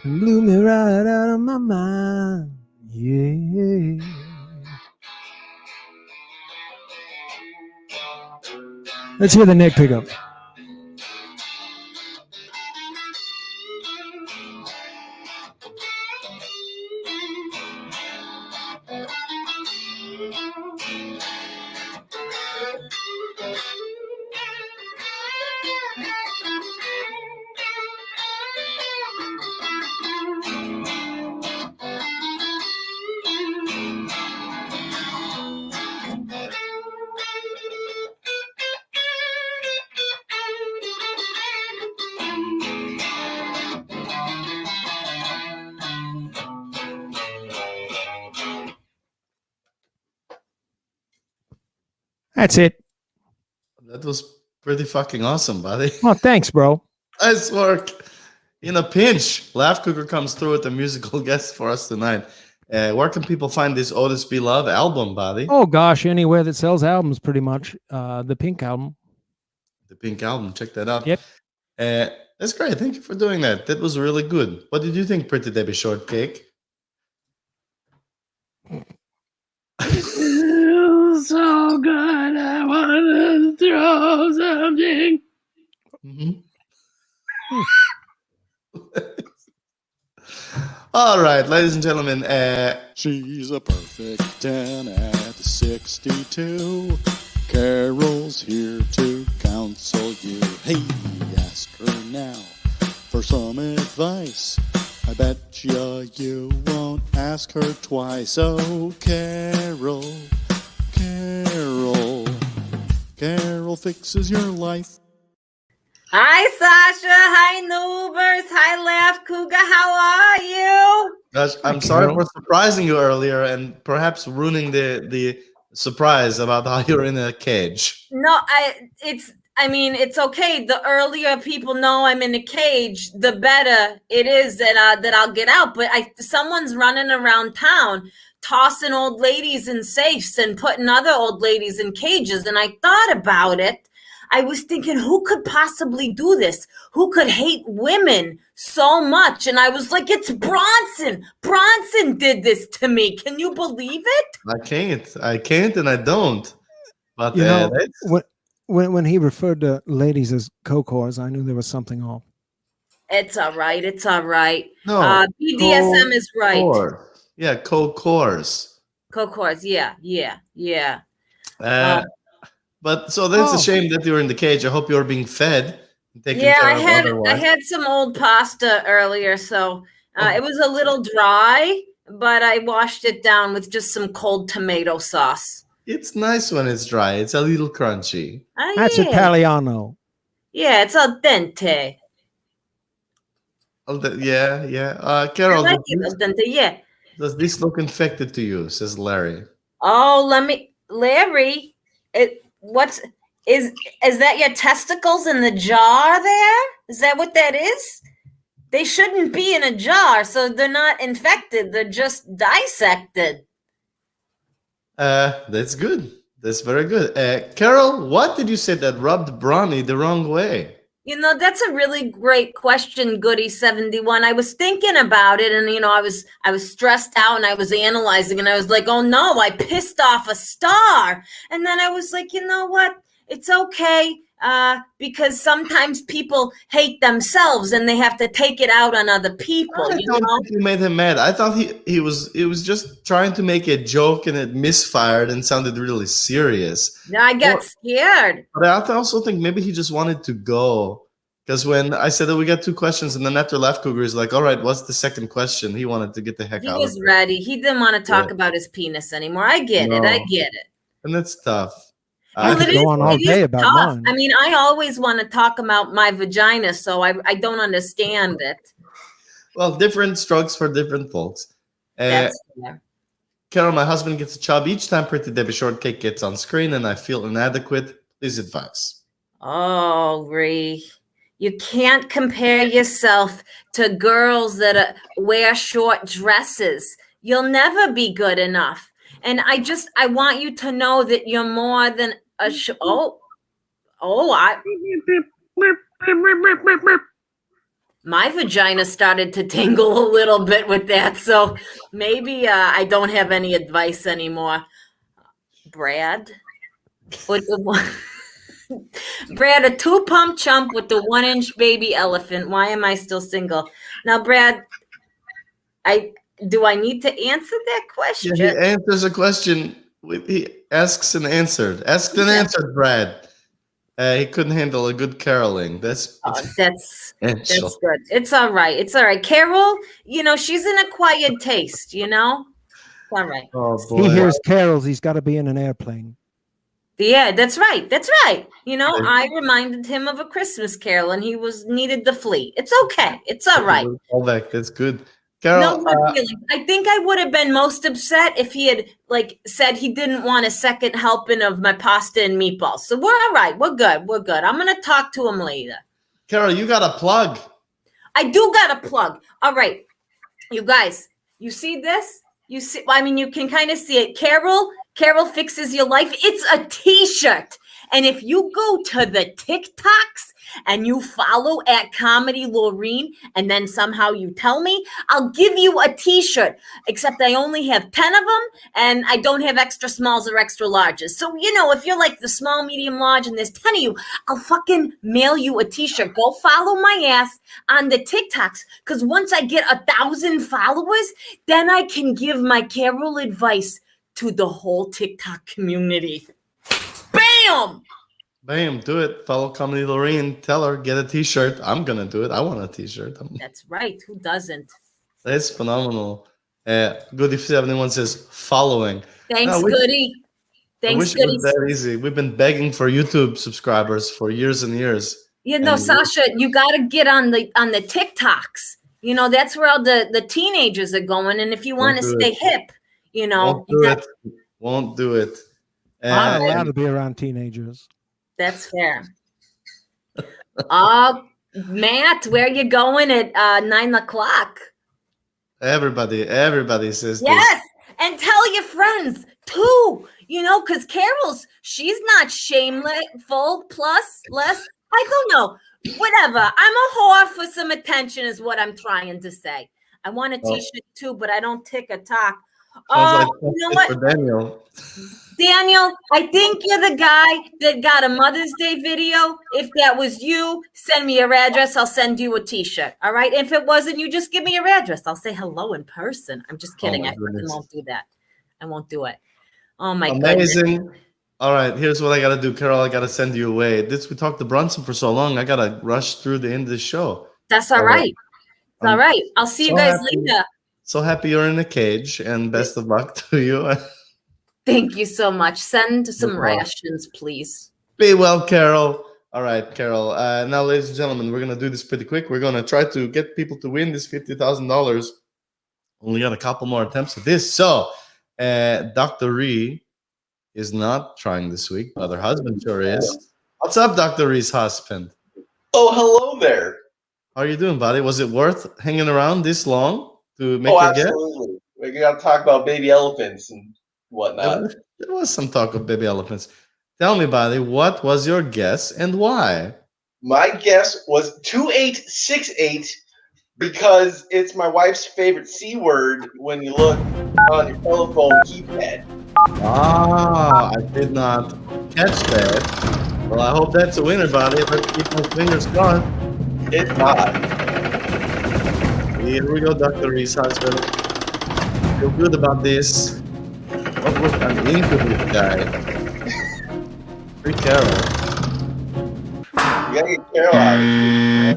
It blew me right out of my mind. Yeah. Let's hear the neck pickup. That's it. That was pretty fucking awesome, buddy. Oh, thanks, bro. Nice work. In a pinch, Laugh Cougar comes through with a musical guest for us tonight. Where can people find this Otis B. Love album, buddy? Oh, gosh, anywhere that sells albums, pretty much. The Pink album. The Pink album. Check that out. Yep. That's great. Thank you for doing that. That was really good. What did you think, Pretty Debbie Shortcake? So good, I want to throw something. All right, ladies and gentlemen. She's a perfect 10 at 62. Carol's here to counsel you. Hey, ask her now for some advice. I bet you won't ask her twice. Oh, Carol, Carol fixes your life. Hi, Sasha. Hi, Noobers. Hi, Laugh Cougar. How are you? Gosh, I'm sorry for surprising you earlier and perhaps ruining the surprise about how you're in a cage. No, I mean, it's okay. The earlier people know I'm in a cage, the better it is that I'll get out. But someone's running around town tossing old ladies in safes and putting other old ladies in cages. And I thought about it. I was thinking, who could possibly do this? Who could hate women so much? And I was like, it's Bronson. Bronson did this to me. Can you believe it? I can't, and I don't. But you know, when he referred to ladies as co-cores, I knew there was something off. It's all right. It's all right. No, BDSM is right. Yeah, co-cores. Co-cores. Yeah. But so that's a shame that you were in the cage. I hope you were being fed. I had some old pasta earlier, so it was a little dry, but I washed it down with just some cold tomato sauce. It's nice when it's dry. It's a little crunchy. That's Italiano. Yeah, it's al dente. Carol, I like it al dente, yeah. Does this look infected to you? Says Larry. Oh, Larry, is that your testicles in the jar there? Is that what that is? They shouldn't be in a jar, so they're not infected. They're just dissected. That's good. That's very good. Carol, what did you say that rubbed Bronny the wrong way? You know, that's a really great question, Goody 71. I was thinking about it, and I was stressed out, and I was analyzing, and I was like, oh no, I pissed off a star. And then I was like, you know what? It's okay. Because sometimes people hate themselves and they have to take it out on other people. I don't think you made him mad. I thought he was just trying to make a joke and it misfired and sounded really serious. No, I got scared. But I also think maybe he just wanted to go. Because when I said that we got 2 questions and then after left, Cougar is like, all right, what's the second question? He wanted to get the heck out of it. He was ready. He didn't want to talk about his penis anymore. I get it. And that's tough. I could go on all day about mine. I mean, I always want to talk about my vagina, so I don't understand it. Well, different strokes for different folks. That's fair. Carol, my husband gets a chub each time Pretty Debbie Shortcake gets on screen, and I feel inadequate. Please advise. Oh, Ree. You can't compare yourself to girls that wear short dresses. You'll never be good enough. And I want you to know that you're more than a my vagina started to tingle a little bit with that, so maybe I don't have any advice anymore. Brad, Brad, a 2-pump chump with the 1-inch baby elephant. Why am I still single? Now, Brad, do I need to answer that question? Yeah, he answers a question. He asks and answered. Asked and answered, Brad. He couldn't handle a good caroling. That's good. It's all right. It's all right. Carol, she's an acquired taste, It's all right. Oh, boy. He hears carols. He's got to be in an airplane. Yeah, that's right. That's right. I reminded him of A Christmas Carol, and he needed the fleet. It's okay. It's all right. That's good. Carol, I think I would have been most upset if he had said he didn't want a second helping of my pasta and meatballs. So we're all right. We're good. We're good. I'm gonna talk to him later. Carol, you got a plug. I do got a plug. All right, you guys. You see this? You see? I mean, you can kind of see it. Carol fixes your life. It's a T-shirt. And if you go to the TikToks and you follow at Comedy Laureen and then somehow you tell me, I'll give you a T-shirt, except I only have 10 of them and I don't have extra smalls or extra larges. So, if you're like the small, medium, large, and there's 10 of you, I'll fucking mail you a T-shirt. Go follow my ass on the TikToks, because once I get 1,000 followers, then I can give my Carol advice to the whole TikTok community. Bam! Bam, do it. Follow Comedy Lorraine. Tell her, get a T-shirt. I'm going to do it. I want a T-shirt. That's right. Who doesn't? That's phenomenal. Goody 71 says, following. Thanks, Goody. Thanks, Goody. It was that easy. We've been begging for YouTube subscribers for years and years. Sasha, you got to get on the TikToks. That's where all the teenagers are going. And if you want to stay hip, Won't do it. I'm allowed to be around teenagers. That's fair. Matt, where you going at 9 o'clock? Everybody says Yes, and tell your friends too. You know, because she's not shameful. Plus, less. I don't know. Whatever. I'm a whore for some attention, is what I'm trying to say. I want a T-shirt too, but I don't TikTok. Sounds You know like what? for Daniel. Daniel, I think you're the guy that got a Mother's Day video. If that was you, send me your address. I'll send you a T-shirt. All right. If it wasn't you, just give me your address. I'll say hello in person. I'm just kidding. I won't do that. I won't do it. Oh my Amazing. goodness. All right, here's what I gotta do, Carol. I gotta send you away. We talked to Bronson for so long. I gotta rush through the end of the show. That's all right. It's all right. I'll see you guys later. So happy you're in a cage, and best of luck to you. Thank you so much. Send some rations, please. Be well, Carol. All right, Carol. Now, ladies and gentlemen, we're gonna do this pretty quick. We're gonna try to get people to win this $50,000. Only got a couple more attempts at this. So, Dr. Ree is not trying this week, but her husband sure is. What's up, Dr. Ree's husband? Oh, hello there. How are you doing, buddy? Was it worth hanging around this long to make your guess? Absolutely. We got to talk about baby elephants and whatnot. There was some talk of baby elephants. Tell me, buddy, what was your guess and why? My guess was 2868 because it's my wife's favorite C word when you look on your telephone keypad. Ah, I did not catch that. Well, I hope that's a winner, buddy. Let's keep my fingers crossed. It's not. Here we go, Dr. Reese husband. Feel good about this. What was an into this guy? Free Carol. You gotta get Carol out of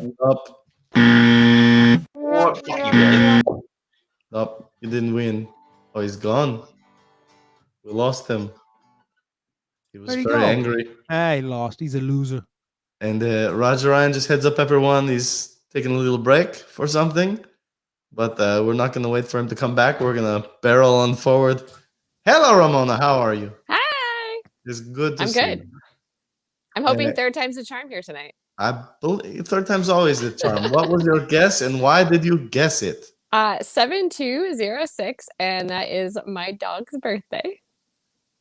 here. Up. What fuck you guys? Up. You didn't win. Oh, he's gone. We lost him. He was very angry. He lost. He's a loser. And Roger Ryan just heads up everyone. He's taking a little break for something. But we're not going to wait for him to come back. We're going to barrel on forward. Hello, Ramona. How are you? Hi. It's good to I'm see good. you. I'm hoping third time's the charm here tonight. I believe third time's always the charm. What was your guess and why did you guess it? 7206, and that is my dog's birthday.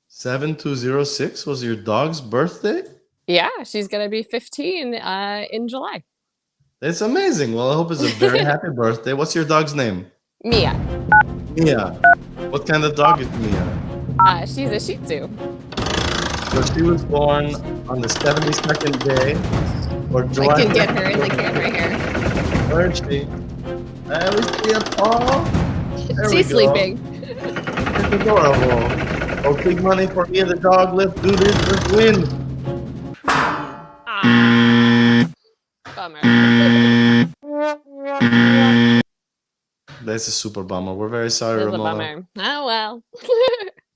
7206 was your dog's birthday? Yeah, she's gonna be 15 in July. That's amazing. Well, I hope it's a very happy birthday. What's your dog's name? Mia. Mia. What kind of dog is Mia? She's a Shih Tzu. So she was born on the 72nd day or July. I can get her in the camera here. Where is she? There we see a paw. She's sleeping. It's adorable. Oh, big money for me and the dog. Let's do this. Let's win. Bummer. That's a super bummer. We're very sorry, It's a Ramona. bummer. Oh well.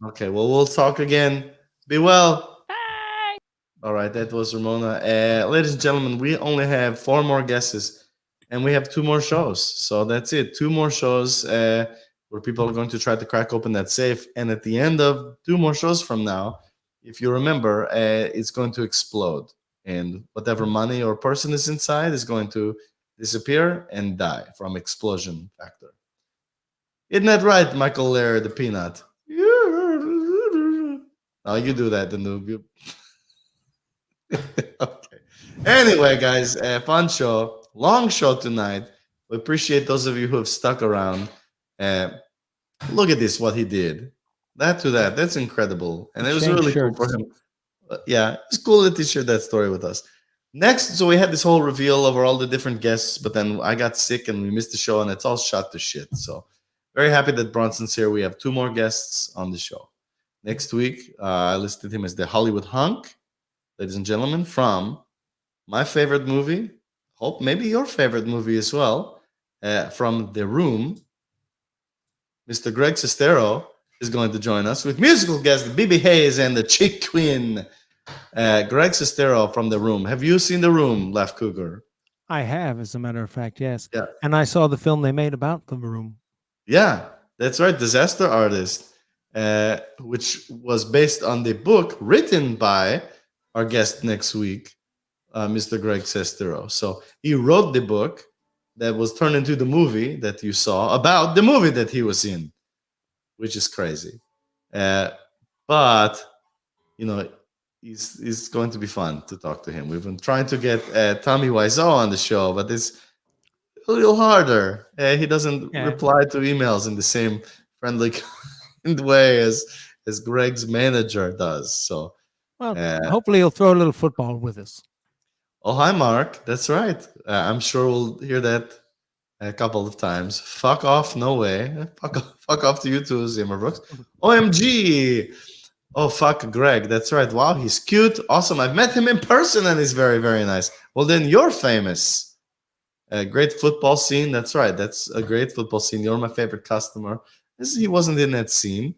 Okay, well, we'll talk again. Be well. Bye. All right, that was Ramona. Ladies and gentlemen, we only have 4 more guesses, and we have 2 more shows. So that's it. 2 more shows where people are going to try to crack open that safe. And at the end of 2 more shows from now, if you remember, it's going to explode. And whatever money or person is inside is going to disappear and die from explosion factor. Isn't that right, Michael Laird, the peanut? Oh, you do that, the noob. Okay. Anyway, guys, fun show. Long show tonight. We appreciate those of you who have stuck around. Look at this, what he did. That to that. That's incredible. And it was really cool for him. Yeah, it's cool that he shared that story with us. Next, so we had this whole reveal over all the different guests, but then I got sick and we missed the show and it's all shot to shit. So very happy that Bronson's here. We have 2 more guests on the show. Next week, I listed him as the Hollywood hunk, ladies and gentlemen, from my favorite movie, hope maybe your favorite movie as well, from The Room. Mr. Greg Sestero is going to join us with musical guests BB Hayes and the Chick Queen. Greg Sestero from The Room. Have you seen The Room, Left Cougar? I have, as a matter of fact, yes. Yeah. And I saw the film they made about The Room. Yeah, that's right. Disaster Artist, which was based on the book written by our guest next week, Mr. Greg Sestero. So he wrote the book that was turned into the movie that you saw about the movie that he was in, which is crazy. But you know, it's going to be fun to talk to him. We've been trying to get Tommy Wiseau on the show, but it's a little harder. He doesn't reply to emails in the same friendly way as Greg's manager does. So, well, hopefully he'll throw a little football with us. Oh, hi, Mark. That's right. I'm sure we'll hear that a couple of times. Fuck off, no way. Fuck off to you too, Zimmer Brooks. OMG. Oh, fuck Greg. That's right. Wow, he's cute. Awesome. I've met him in person and he's very, very nice. Well, then you're famous. Great football scene. That's right. That's a great football scene. You're my favorite customer. He wasn't in that scene.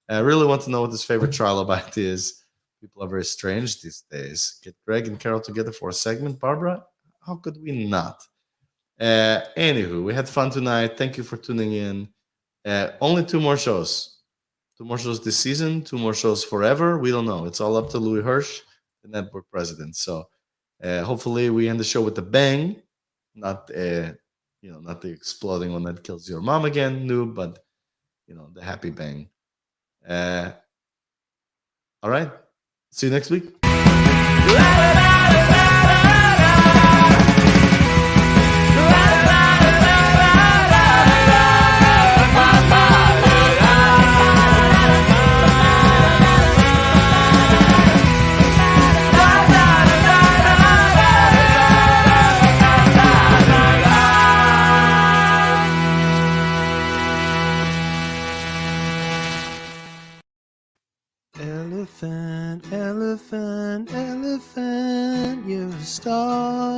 I really want to know what his favorite trial bite is. People are very strange these days. Get Greg and Carol together for a segment, Barbara? How could we not? Anywho, we had fun tonight. Thank you for tuning in. Only 2 more shows. 2 more shows this season, 2 more shows forever. We don't know. It's all up to Louis Hirsch, the network president. So hopefully we end the show with a bang. Not the exploding one that kills your mom again, Noob, but the happy bang. All right. See you next week. Elephant, elephant, elephant, you're a star.